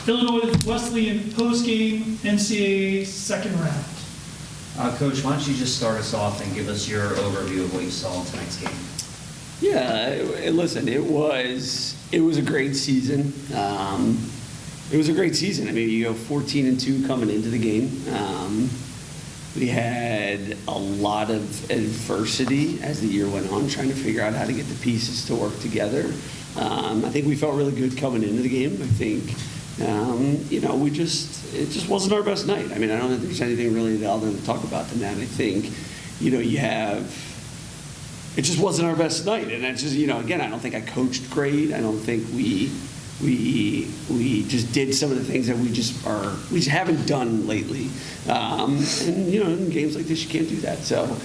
Illinois Wesleyan post-game NCAA second round. Coach, why don't you just start us off and give us your overview of what you saw in tonight's game? Yeah, listen, it was a great season. It was a great season. I mean, you go 14-2 coming into the game. We had a lot of adversity as the year went on, trying to figure out how to get the pieces to work together. I think we felt really good coming into the game. I think, it just wasn't our best night. I mean, I don't think there's anything really other than to talk about than that. I think, it just wasn't our best night. And that's just, again, I don't think I coached great. I don't think we just did some of the things that we just haven't done lately. In games like this, you can't do that. So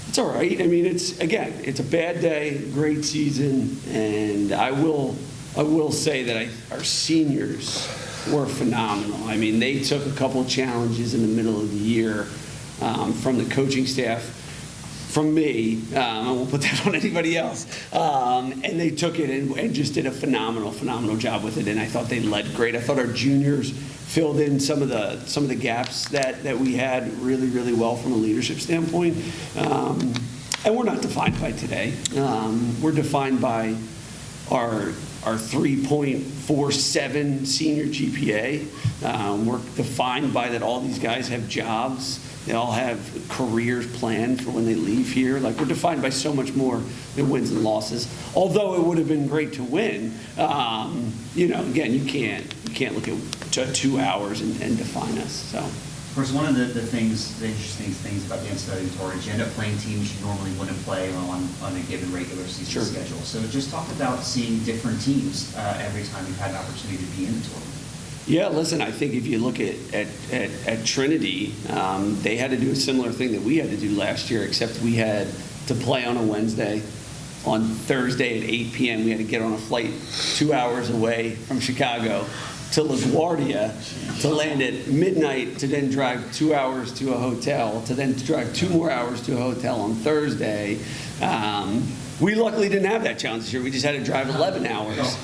it's all right. I mean, it's a bad day, great season, and I will say that our seniors were phenomenal. I mean, they took a couple of challenges in the middle of the year from the coaching staff. From me, I won't put that on anybody else, and they took it and just did a phenomenal job with it. And I thought they led great. I thought our juniors filled in some of the gaps that we had really well from a leadership standpoint. And we're not defined by today. We're defined by our 3.47 senior GPA. We're defined by that all these guys have jobs. They all have careers planned for when they leave here. Like, we're defined by so much more than wins and losses. Although it would have been great to win, again, you can't look at 2 hours and define us. So, of course, one of the interesting things about the NCAA tour is you end up playing teams you normally wouldn't play on a given regular season schedule. So just talk about seeing different teams every time you've had an opportunity to be in the tournament. Yeah, listen, I think if you look at Trinity, they had to do a similar thing that we had to do last year, except we had to play on a Wednesday. On Thursday at 8 p.m., we had to get on a flight 2 hours away from Chicago to LaGuardia to land at midnight, to then drive 2 hours to a hotel, to then drive 2 more hours to a hotel on Thursday. We luckily didn't have that challenge this year. We just had to drive 11 hours.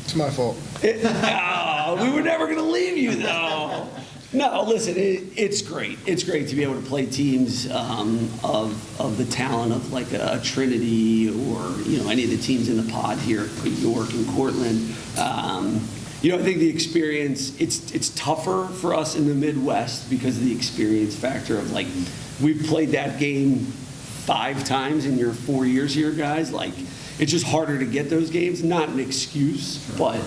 It's my fault. We were never going to leave you, though. No, listen, it's great. It's great to be able to play teams of the talent of like a Trinity or any of the teams in the pod here at York and Cortland. I think the experience, it's tougher for us in the Midwest because of the experience factor of, like, we've played that game 5 times in your 4 years here, guys. Like, it's just harder to get those games. Not an excuse, but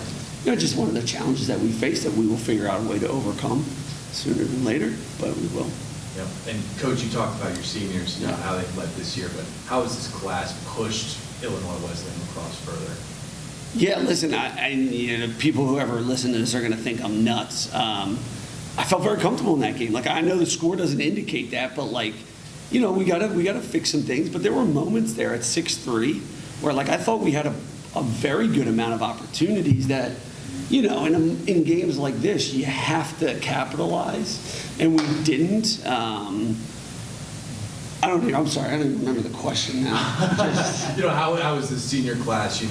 just one of the challenges that we face that we will figure out a way to overcome sooner than later, but we will. Yeah. And Coach, you talked about your seniors, how they've led this year, but how has this class pushed Illinois Wesleyan Lacrosse further? Yeah, listen, people who ever listen to this are going to think I'm nuts. I felt very comfortable in that game. Like, I know the score doesn't indicate that, but we gotta fix some things. But there were moments there at 6-3 where, like, I thought we had a very good amount of opportunities that, in games like this, you have to capitalize, and we didn't. I'm sorry, I don't even remember the question now. How has the senior class,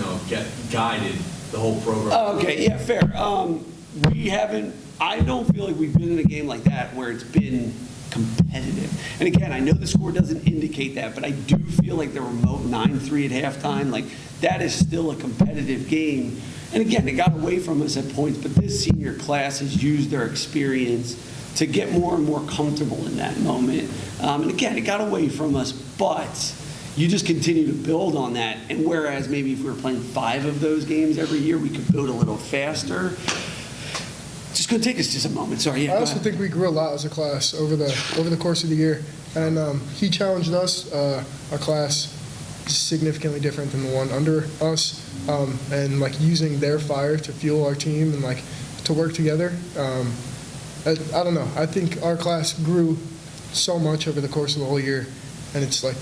guided the whole program? Oh, okay, yeah, fair. I don't feel like we've been in a game like that where it's been competitive. And again, I know the score doesn't indicate that, but I do feel like the remote 9-3 at halftime, like, that is still a competitive game. And again, it got away from us at points, but this senior class has used their experience to get more and more comfortable in that moment. And again, it got away from us, but you just continue to build on that. And whereas maybe if we were playing 5 of those games every year, we could build a little faster. It's just going to take us just a moment. Sorry. Yeah, I also think we grew a lot as a class over the course of the year. And he challenged us, our class, significantly different than the one under us, and like using their fire to fuel our team and like to work together. I don't know. I think our class grew so much over the course of the whole year, and it's like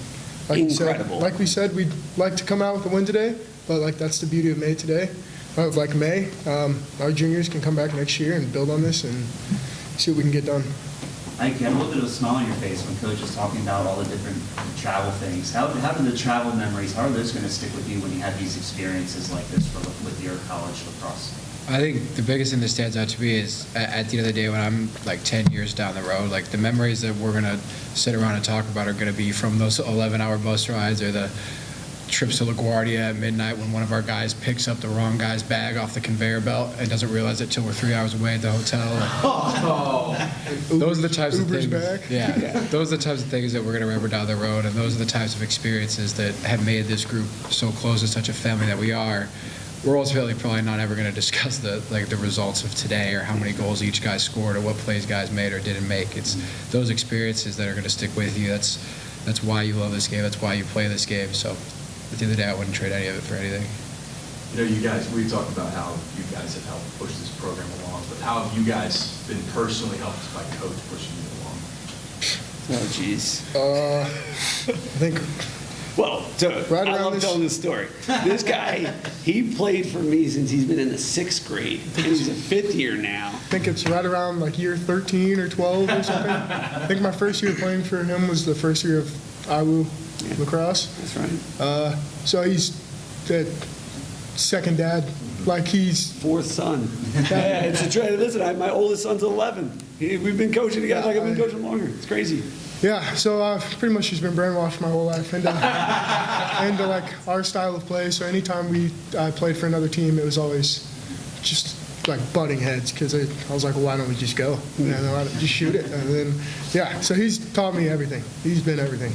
incredible. Like we said, we'd like to come out with a win today, but like that's the beauty of May today. Like May, our juniors can come back next year and build on this and see what we can get done. I had a little bit of a smile on your face when Coach was talking about all the different travel things. How do the travel memories, how are those going to stick with you when you have these experiences like this with your college lacrosse? I think the biggest thing that stands out to me is at the end of the day when I'm like 10 years down the road, like the memories that we're going to sit around and talk about are going to be from those 11-hour bus rides or the trips to LaGuardia at midnight when one of our guys picks up the wrong guy's bag off the conveyor belt and doesn't realize it till we're 3 hours away at the hotel. Those are the types of Uber's things. back. Yeah, those are the types of things that we're going to remember down the road, and those are the types of experiences that have made this group so close and such a family that we are. We're ultimately probably not ever going to discuss the results of today or how many goals each guy scored or what plays guys made or didn't make. It's those experiences that are going to stick with you. That's why you love this game. That's why you play this game. So at the end of the day, I wouldn't trade any of it for anything. You know, you guys, we talked about how you guys have helped push this program along, but how have you guys been personally helped by Coach pushing you along? Oh, jeez. I think Well, so Right I around love this- telling this story. This guy, he played for me since he's been in the 6th grade, and he's a 5th year now. I think it's right around like year 13 or 12 or something. I think my first year playing for him was the first year of IWU Lacrosse. That's right. So he's the second dad. Like he's 4th son. Yeah, it's a trade. Listen, my oldest son's 11. We've been coaching together like I've been coaching longer. It's crazy. yeah. So I've pretty much just been brainwashed my whole life into like our style of play. So anytime I played for another team, it was always just like butting heads because I was like, well, why don't we just go? And then why don't we just shoot it? And then yeah. So he's taught me everything. He's been everything.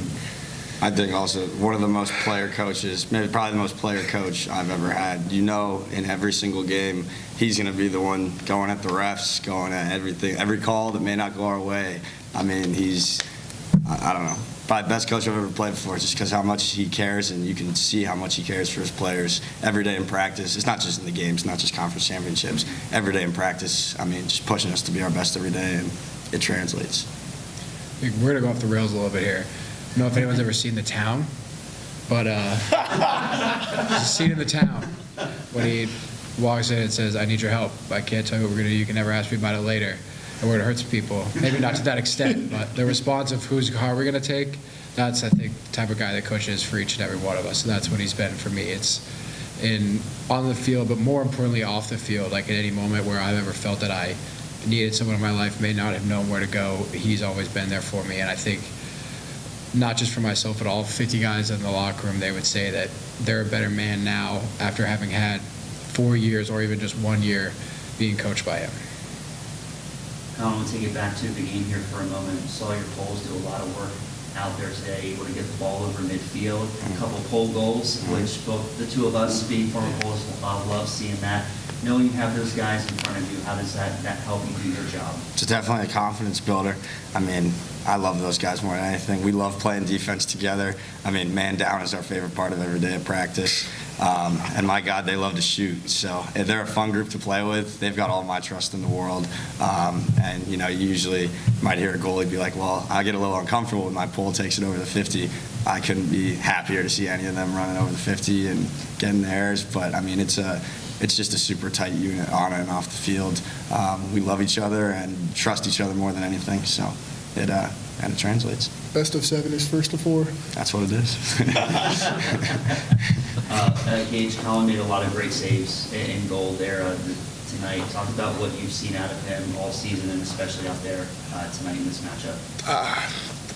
I think also one of the most player coaches, maybe probably the most player coach I've ever had. You know, in every single game, he's going to be the one going at the refs, going at everything, every call that may not go our way. I mean, I don't know, probably the best coach I've ever played for just because how much he cares, and you can see how much he cares for his players every day in practice. It's not just in the games, not just conference championships. Every day in practice, I mean, just pushing us to be our best every day, and it translates. We're going to go off the rails a little bit here. I don't know if anyone's ever seen The Town, but there's a scene in The Town when he walks in and says, I need your help. I can't tell you what we're going to do. You can never ask me about it later. And we're going to hurt some people. Maybe not to that extent, but the response of whose car we're going to take, that's, I think, the type of guy that Coach is for each and every one of us. And that's what he's been for me. It's on the field, but more importantly off the field, like at any moment where I've ever felt that I needed someone in my life, may not have known where to go, he's always been there for me. And I think not just for myself, but all 50 guys in the locker room, they would say that they're a better man now after having had 4 years or even just 1 year being coached by him. I want to take it back to the game here for a moment. Saw your poles do a lot of work out there today, able to get the ball over midfield, a couple pole goals, which both the two of us being former poles love seeing that. Knowing you have those guys in front of you, how does that help you do your job? It's definitely a confidence builder. I mean, I love those guys more than anything. We love playing defense together. I mean, man down is our favorite part of every day of practice. And my God, they love to shoot. So they're a fun group to play with. They've got all my trust in the world. And, you know, you usually might hear a goalie be like, well, I get a little uncomfortable when my pole takes it over the 50. I couldn't be happier to see any of them running over the 50 and getting theirs. But, I mean, it's just a super tight unit on and off the field. We love each other and trust each other more than anything. So it translates. Best of 7 is first of 4. That's what it is. Gage Collin made a lot of great saves in goal there tonight. Talk about what you've seen out of him all season and especially out there tonight in this matchup.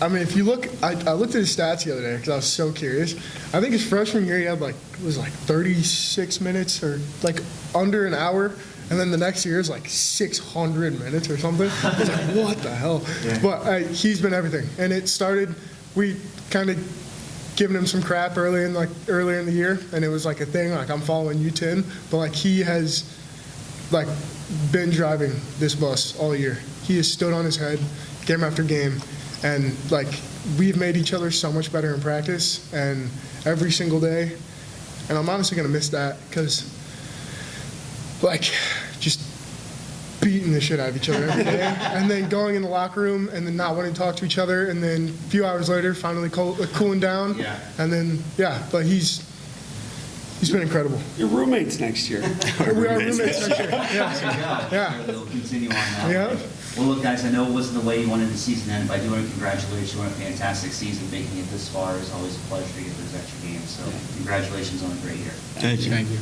I mean, if you look, I looked at his stats the other day because I was so curious. I think his freshman year he had like 36 minutes or like under an hour, and then the next year is like 600 minutes or something. I was like, what the hell? Yeah. But he's been everything, and it started. We kind of giving him some crap earlier in the year, and it was like a thing. Like I'm following you, Tim, but like he has like been driving this bus all year. He has stood on his head, game after game. And, like, we've made each other so much better in practice and every single day. And I'm honestly going to miss that because, like, just beating the shit out of each other every day. And then going in the locker room and then not wanting to talk to each other. And then a few hours later, finally cooling down. Yeah. And then, yeah, but he's been incredible. Your roommates next year. We are roommates next year. Yeah. Yeah. They'll continue on that. Yeah. Well, look, guys, I know it wasn't the way you wanted the season to end, but I do want to congratulate you on a fantastic season. Making it this far is always a pleasure to get those extra games. So congratulations on a great year. Thank you. Thank you.